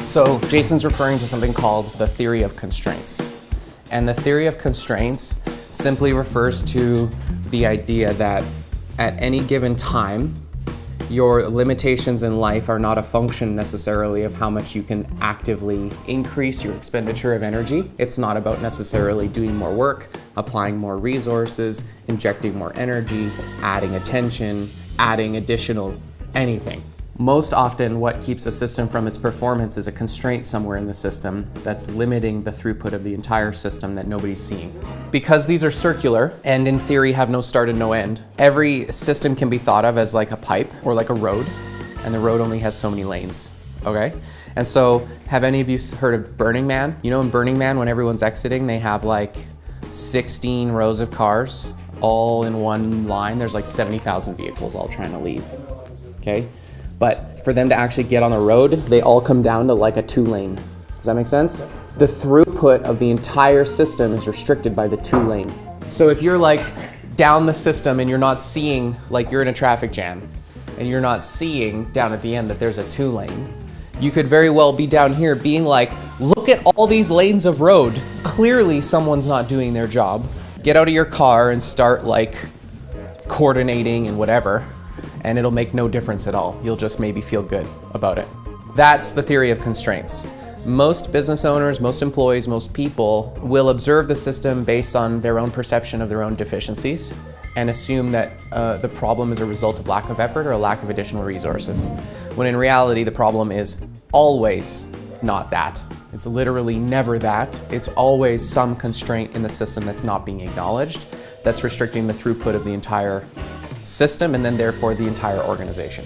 So Jason's referring to something called the theory of constraints. And the theory of constraints simply refers to the idea that at any given time, your limitations in life are not a function necessarily of how much you can actively increase your expenditure of energy. It's not about necessarily doing more work, applying more resources, injecting more energy, adding attention, adding additional anything. Most often, what keeps a system from its performance is a constraint somewhere in the system that's limiting the throughput of the entire system that nobody's seeing. Because these are circular and in theory have no start and no end, every system can be thought of as like a pipe or like a road, and the road only has so many lanes, okay? And so, have any of you heard of Burning Man? You know, in Burning Man, when everyone's exiting, they have like 16 rows of cars all in one line. There's like 70,000 vehicles all trying to leave, okay? But for them to actually get on the road, they all come down to like a 2-lane. Does that make sense? The throughput of the entire system is restricted by the 2-lane. So if you're like down the system and you're not seeing, like you're in a traffic jam, and you're not seeing down at the end that there's a 2-lane, you could very well be down here being like, look at all these lanes of road. Clearly someone's not doing their job. Get out of your car and start like coordinating and whatever, and it'll make no difference at all. You'll just maybe feel good about it. That's the theory of constraints. Most business owners, most employees, most people will observe the system based on their own perception of their own deficiencies and assume that the problem is a result of lack of effort or a lack of additional resources. When in reality, the problem is always not that. It's literally never that. It's always some constraint in the system that's not being acknowledged, that's restricting the throughput of the entire system and then therefore the entire organization.